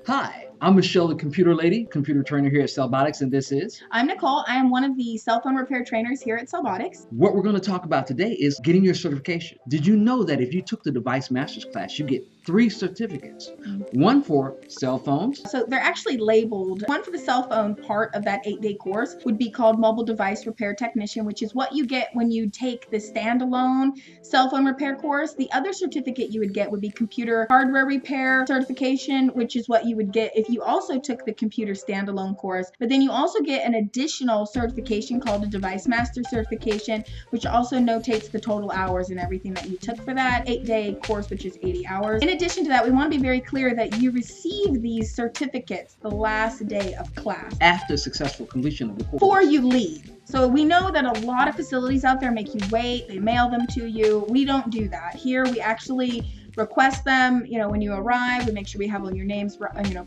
Hi, I'm Michelle, the computer lady, computer trainer here at CellBotics, and this is... I'm Nicole. I am one of the cell phone repair trainers here at CellBotics. What we're going to talk about today is getting your certification. Did you know that if you took the Device Masters class, you get 3 certificates? One for cell phones. So they're actually labeled. One for the cell phone part of that 8-day course would be called Mobile Device Repair Technician, which is what you get when you take the standalone cell phone repair course. The other certificate you would get would be Computer Hardware Repair Certification, which is what you would get if you also took the computer standalone course. But then you also get an additional certification called a Device Master Certification, which also notates the total hours and everything that you took for that 8-day course, which is 80 hours. In addition to that, we want to be very clear that you receive these certificates the last day of class. After successful completion of the course. Before you leave. So we know that a lot of facilities out there make you wait, they mail them to you. We don't do that. Here we actually request them, when you arrive. We make sure we have all your names,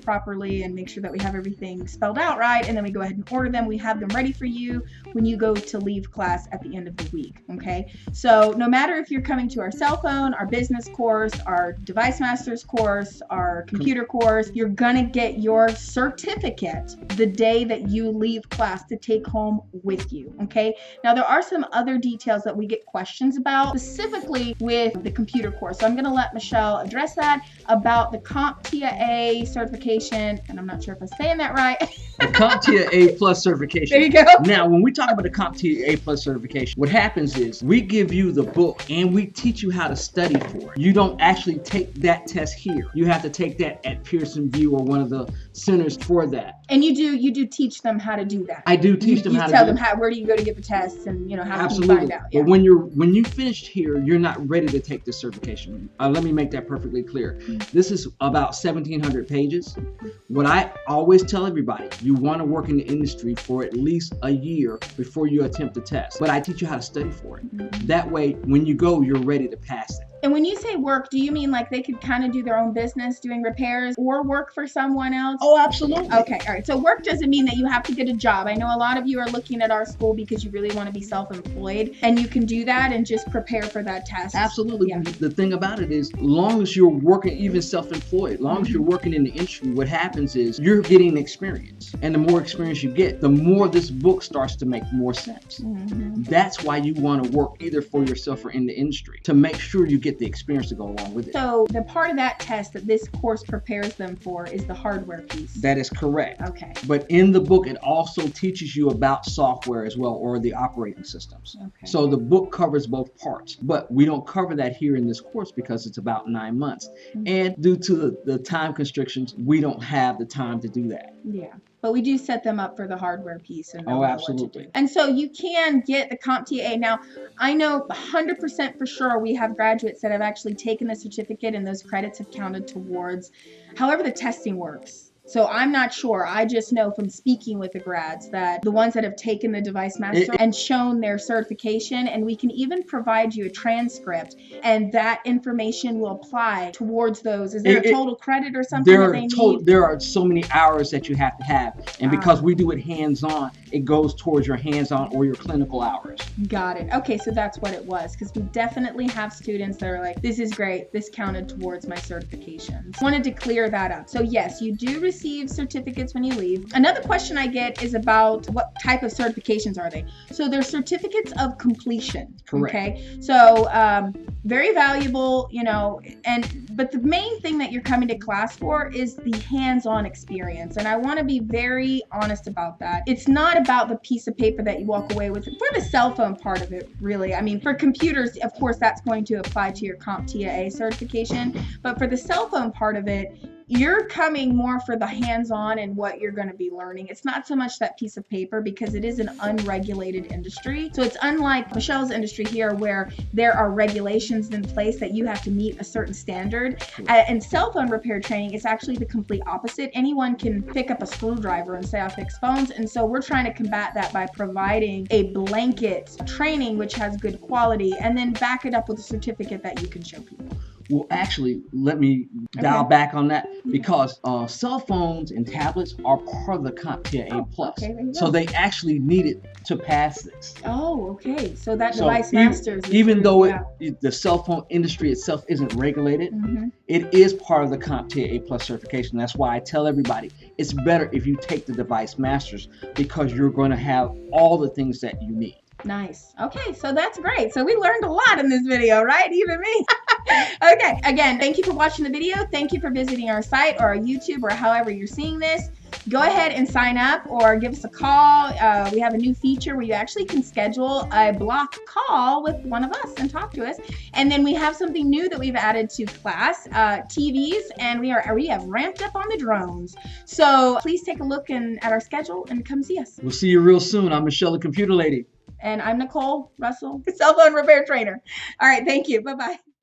properly, and make sure that we have everything spelled out right, and then we go ahead and order them. We have them ready for you when you go to leave class at the end of the week, okay? So no matter if you're coming to our cell phone, our business course, our Device Masters course, our computer course, you're gonna get your certificate the day that you leave class to take home with you, okay? Now there are some other details that we get questions about, specifically with the computer course. So I'm gonna let Michelle address that about the CompTIA A certification, and I'm not sure if I'm saying that right. The CompTIA A plus certification. There you go. Now, when we talk about the CompTIA A plus certification, what happens is we give you the book and we teach you how to study for it. You don't actually take that test here. You have to take that at Pearson VUE or one of the centers for that. And you do teach them how to do that. I do teach them how to do that. You tell them where do you go to get the tests, and how can you find out. Yeah. But when you finished here, you're not ready to take this certification. Let me make that perfectly clear. This is about 1,700 pages. What I always tell everybody, you want to work in the industry for at least a year before you attempt the test. But I teach you how to study for it. That way, when you go, you're ready to pass it. And when you say work, do you mean like they could kind of do their own business doing repairs or work for someone else? Oh, absolutely. Okay, all right. So work doesn't mean that you have to get a job. I know a lot of you are looking at our school because you really want to be self-employed, and you can do that and just prepare for that test. Absolutely. Yeah. The thing about it is, long as you're working, even self-employed, long as you're working in the industry, what happens is you're getting experience. And the more experience you get, the more this book starts to make more sense. That's why you want to work either for yourself or in the industry, to make sure you get the experience to go along with it. So the part of that test that this course prepares them for is the hardware piece. That is correct. Okay. But in the book, it also teaches you about software as well, or the operating systems. Okay. So the book covers both parts, but we don't cover that here in this course because it's about 9 months. And due to the time constrictions, we don't have the time to do that. Yeah. But we do set them up for the hardware piece. And absolutely. What to do. And so you can get the CompTIA A. Now, I know 100% for sure we have graduates that have actually taken the certificate, and those credits have counted towards however the testing works. So I'm not sure. I just know from speaking with the grads that the ones that have taken the Device Master and shown their certification, and we can even provide you a transcript, and that information will apply towards those. Is there a total credit or something that they need? There are so many hours that you have to have. And because we do it hands-on, it goes towards your hands-on or your clinical hours. Got it. Okay, so that's what it was, because we definitely have students that are like, this is great. This counted towards my certifications. Wanted to clear that up. So yes, you do receive certificates when you leave. Another question I get is about what type of certifications are they? So they're certificates of completion. Correct. Okay. So very valuable, but the main thing that you're coming to class for is the hands-on experience. And I want to be very honest about that. It's not about the piece of paper that you walk away with. For the cell phone part of it, really. I mean, for computers, of course, that's going to apply to your CompTIA A certification. But for the cell phone part of it, you're coming more for the hands-on and what you're going to be learning. It's not so much that piece of paper, because it is an unregulated industry. So it's unlike Michelle's industry here, where there are regulations in place that you have to meet a certain standard. In cell phone repair training, it's actually the complete opposite. Anyone can pick up a screwdriver and say, I'll fix phones. And so we're trying to combat that by providing a blanket training which has good quality, and then back it up with a certificate that you can show people. Well, actually, let me dial back on that, because cell phones and tablets are part of the CompTIA A+. Okay, there you So go. they actually needed to pass this. Oh, okay. So that So device masters. even though yeah. the cell phone industry itself isn't regulated, Mhm. it is part of the CompTIA A+ certification. That's why I tell everybody it's better if you take the device masters, because you're going to have all the things that you need. Nice. Okay, so that's great. So we learned a lot in this video, right? Even me. Okay, again, thank you for watching the video. Thank you for visiting our site or our YouTube or however you're seeing this. Go ahead and sign up or give us a call. We have a new feature where you actually can schedule a block call with one of us and talk to us. And then we have something new that we've added to class, TVs, and we have ramped up on the drones. So please take a look at our schedule and come see us. We'll see you real soon. I'm Michelle, the computer lady. And I'm Nicole Russell, cell phone repair trainer. All right, thank you. Bye-bye.